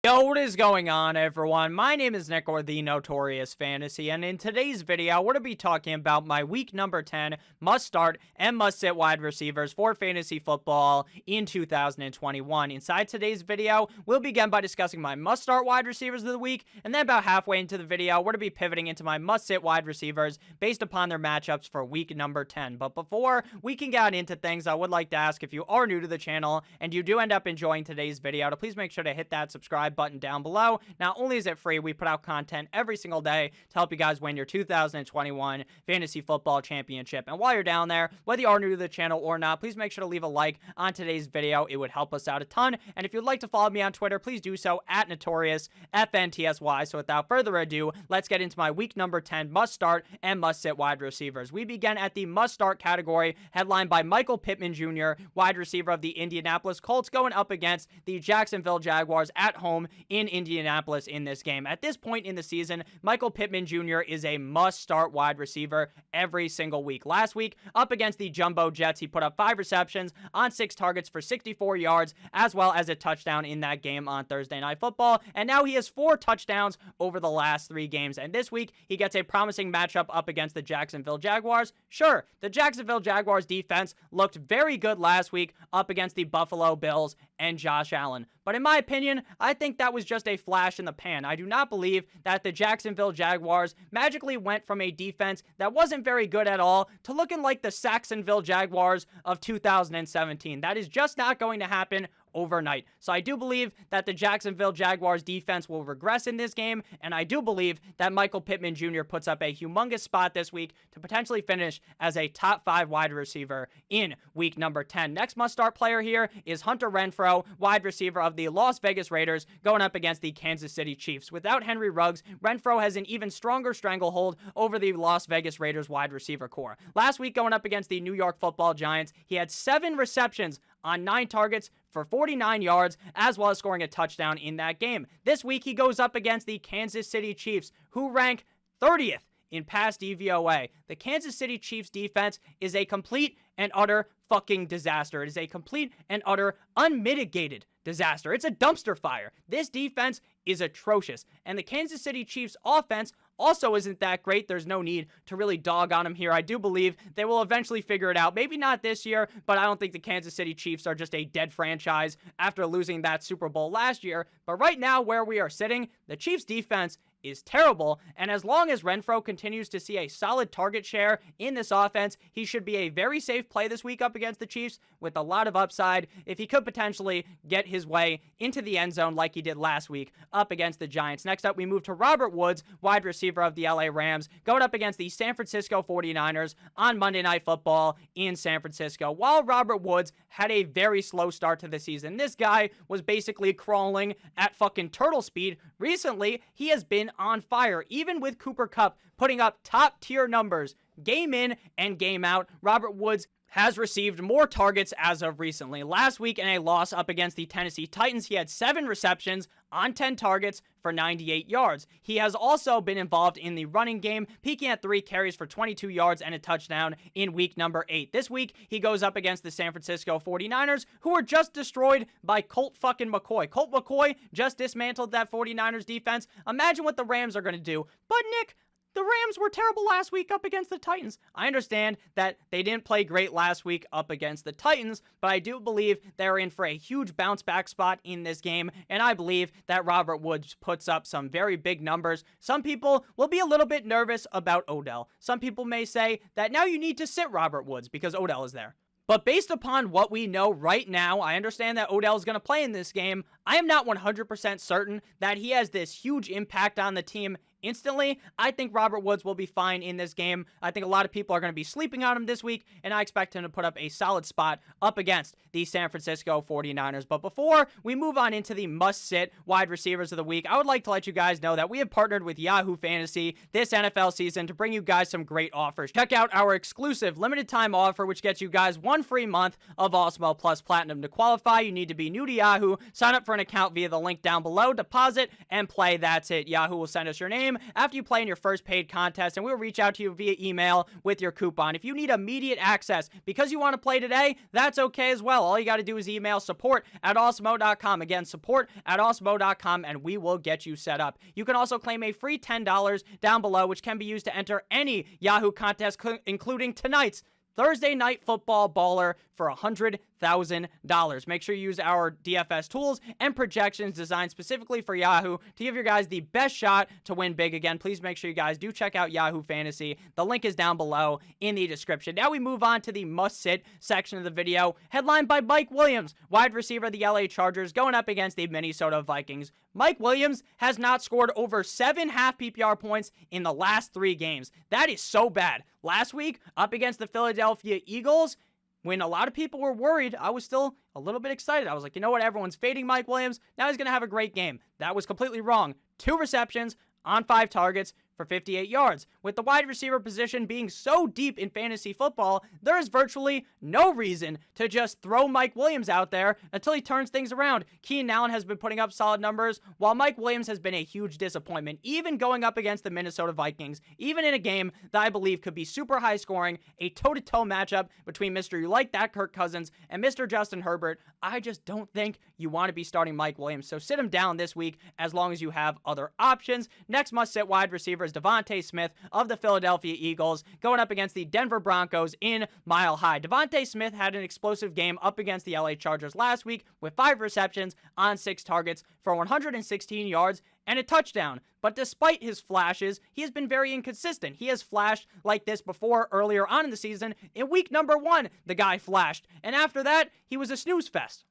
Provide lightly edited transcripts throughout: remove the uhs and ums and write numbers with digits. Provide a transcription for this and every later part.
Yo, what is going on, everyone? My name is Nick, or the Notorious Fantasy, and in today's video, we're going to be talking about my week number 10 must-start and must-sit wide receivers for fantasy football in 2021. Inside today's video, we'll begin by discussing my must-start wide receivers of the week, and then about halfway into the video, we're going to be pivoting into my must-sit wide receivers based upon their matchups for week number 10. But before we can get into things, I would like to ask, if you are new to the channel and you do end up enjoying today's video, to please make sure to hit that subscribe button down below. Not only is it free, we put out content every single day to help you guys win your 2021 Fantasy Football Championship. And while you're down there, whether you are new to the channel or not, please make sure to leave a like on today's video. It would help us out a ton. And if you'd like to follow me on Twitter, please do so at NotoriousFNTSY. So without further ado, let's get into my week number 10 must-start and must-sit wide receivers. We begin at the must-start category, headlined by Michael Pittman Jr., wide receiver of the Indianapolis Colts, going up against the Jacksonville Jaguars at home in Indianapolis in this game. At this point in the season, Michael Pittman Jr. is a must-start wide receiver every single week. Last week, up against the Jumbo Jets, he put up 5 receptions on 6 targets for 64 yards, as well as a touchdown in that game on Thursday Night Football, and now he has 4 touchdowns over the last 3 games, and this week, he gets a promising matchup up against the Jacksonville Jaguars. Sure, the Jacksonville Jaguars defense looked very good last week up against the Buffalo Bills and Josh Allen, but in my opinion, I think that was just a flash in the pan. I do not believe that the Jacksonville Jaguars magically went from a defense that wasn't very good at all to looking like the Saxonville Jaguars of 2017. That is just not going to happen overnight. So I do believe that the Jacksonville Jaguars defense will regress in this game, and I do believe that Michael Pittman Jr. puts up a humongous spot this week to potentially finish as a top 5 wide receiver in week number 10. Next must-start player here is Hunter Renfrow, wide receiver of the Las Vegas Raiders, going up against the Kansas City Chiefs. Without Henry Ruggs, Renfrow has an even stronger stranglehold over the Las Vegas Raiders wide receiver core. Last week, going up against the New York Football Giants, he had 7 receptions on 9 targets for 49 yards, as well as scoring a touchdown in that game. This week, he goes up against the Kansas City Chiefs, who rank 30th in pass DVOA. The Kansas City Chiefs defense is a complete and utter fucking disaster. It is a complete and utter unmitigated disaster. It's a dumpster fire. This defense is atrocious, and the Kansas City Chiefs offense also isn't that great. There's no need to really dog on them here. I do believe they will eventually figure it out. Maybe not this year, but I don't think the Kansas City Chiefs are just a dead franchise after losing that Super Bowl last year. But right now, where we are sitting, the Chiefs defense is terrible, and as long as Renfrow continues to see a solid target share in this offense, he should be a very safe play this week up against the Chiefs with a lot of upside if he could potentially get his way into the end zone like he did last week up against the Giants. Next up, we move to Robert Woods, wide receiver of the LA Rams, going up against the San Francisco 49ers on Monday Night Football in San Francisco. While Robert Woods had a very slow start to the season, this guy was basically crawling at fucking turtle speed. Recently, he has been on fire, even with Cooper Kupp putting up top tier numbers game in and game out. Robert Woods has received more targets as of recently. Last week in a loss up against the Tennessee Titans, he had 7 receptions on 10 targets for 98 yards. He has also been involved in the running game, peaking at 3 carries for 22 yards and a touchdown in week number 8. This week, he goes up against the San Francisco 49ers, who were just destroyed by Colt fucking McCoy. Colt McCoy just dismantled that 49ers defense. Imagine what the Rams are going to do. But Nick, the Rams were terrible last week up against the Titans. I understand that they didn't play great last week up against the Titans, but I do believe they're in for a huge bounce back spot in this game, and I believe that Robert Woods puts up some very big numbers. Some people will be a little bit nervous about Odell. Some people may say that now you need to sit Robert Woods because Odell is there. But based upon what we know right now, I understand that Odell is going to play in this game. I am not 100% certain that he has this huge impact on the team instantly. I think Robert Woods will be fine in this game. I think a lot of people are going to be sleeping on him this week, and I expect him to put up a solid spot up against the San Francisco 49ers. But before we move on into the must-sit wide receivers of the week, I would like to let you guys know that we have partnered with Yahoo Fantasy this NFL season to bring you guys some great offers. Check out our exclusive limited time offer, which gets you guys 1 free month of Awesemo Plus Platinum. To qualify, you need to be new to Yahoo, sign up for for an account via the link down below, deposit, and play. That's it. Yahoo will send us your name after you play in your first paid contest, and we'll reach out to you via email with your coupon. If you need immediate access because you want to play today, that's okay as well. All you got to do is email support@awesemo.com. Again, support@awesemo.com, and we will get you set up. You can also claim a free $10 down below, which can be used to enter any Yahoo contest, including tonight's Thursday Night Football Baller for $100,000. Make sure you use our DFS tools and projections designed specifically for Yahoo to give your guys the best shot to win big. Again, please make sure you guys do check out Yahoo Fantasy. The link is down below in the description. Now we move on to the must-sit section of the video, headlined by Mike Williams, wide receiver of the LA Chargers, going up against the Minnesota Vikings. Mike Williams has not scored over 7 half PPR points in the last 3 games. That is so bad. Last week, up against the Philadelphia Eagles, when a lot of people were worried, I was still a little bit excited. I was like, you know what? Everyone's fading Mike Williams. Now he's going to have a great game. That was completely wrong. 2 receptions on 5 targets for 58 yards. With the wide receiver position being so deep in fantasy football, there is virtually no reason to just throw Mike Williams out there until he turns things around. Keenan Allen has been putting up solid numbers, while Mike Williams has been a huge disappointment, even going up against the Minnesota Vikings, even in a game that I believe could be super high scoring, a toe-to-toe matchup between Mr. You Like That Kirk Cousins and Mr. Justin Herbert. I just don't think you want to be starting Mike Williams, so sit him down this week as long as you have other options. Next must-sit wide receiver is Devonta Smith of the Philadelphia Eagles, going up against the Denver Broncos in Mile High. Devonta Smith had an explosive game up against the LA Chargers last week with 5 receptions on 6 targets for 116 yards and a touchdown. But despite his flashes, he has been very inconsistent. He has flashed like this before earlier on in the season. In week number 1, the guy flashed. And after that, he was a snooze fest.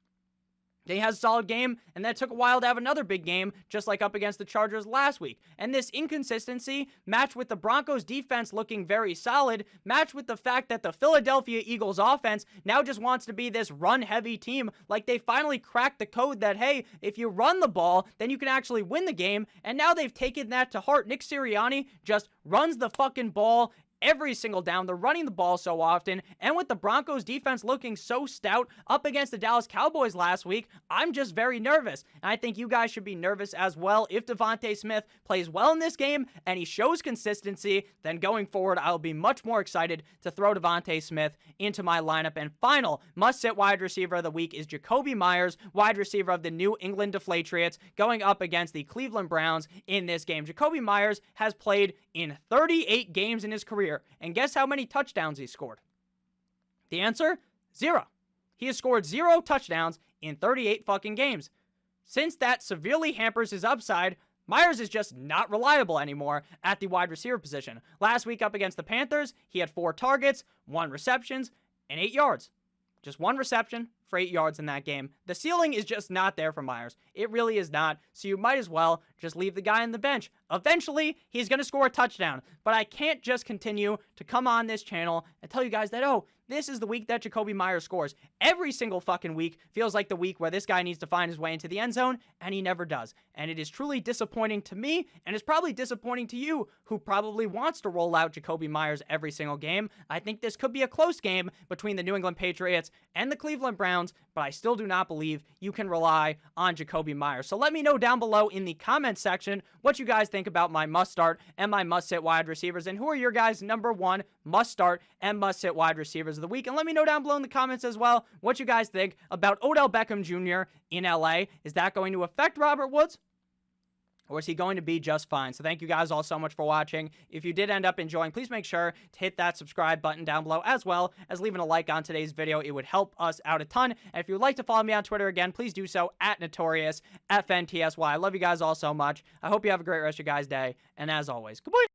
He has a solid game, and then it took a while to have another big game, just like up against the Chargers last week. And this inconsistency, matched with the Broncos' defense looking very solid, matched with the fact that the Philadelphia Eagles offense now just wants to be this run-heavy team, like they finally cracked the code that, hey, if you run the ball, then you can actually win the game, and now they've taken that to heart. Nick Sirianni just runs the fucking ball every single down. They're running the ball so often, and with the Broncos defense looking so stout up against the Dallas Cowboys last week, I'm just very nervous. And I think you guys should be nervous as well. If Devonta Smith plays well in this game and he shows consistency, then going forward, I'll be much more excited to throw Devonta Smith into my lineup. And final must-sit wide receiver of the week is Jakobi Meyers, wide receiver of the New England Patriots, going up against the Cleveland Browns in this game. Jakobi Meyers has played in 38 games in his career. And guess how many touchdowns he scored? The answer? 0. He has scored 0 touchdowns in 38 fucking games. Since that severely hampers his upside, Meyers is just not reliable anymore at the wide receiver position. Last week up against the Panthers, he had 4 targets, 1 receptions, and 8 yards. Just 1 reception for 8 yards in that game. The ceiling is just not there for Meyers. It really is not, so you might as well just leave the guy on the bench. Eventually, he's going to score a touchdown, but I can't just continue to come on this channel and tell you guys that, oh, this is the week that Jakobi Meyers scores. Every single fucking week feels like the week where this guy needs to find his way into the end zone, and he never does. And it is truly disappointing to me, and it's probably disappointing to you, who probably wants to roll out Jakobi Meyers every single game. I think this could be a close game between the New England Patriots and the Cleveland Browns, but I still do not believe you can rely on Jakobi Meyers. So let me know down below in the comments section what you guys think about my must-start and my must-sit wide receivers, and who are your guys' number 1 must-start and must-sit wide receivers of the week. And let me know down below in the comments as well what you guys think about Odell Beckham Jr. in LA. Is that going to affect Robert Woods, or is he going to be just fine? So thank you guys all so much for watching. If you did end up enjoying, please make sure to hit that subscribe button down below, as well as leaving a like on today's video. It would help us out a ton. And if you would like to follow me on Twitter again, please do so at NotoriousFNTSY. I love you guys all so much. I hope you have a great rest of your guys' day. And as always, goodbye.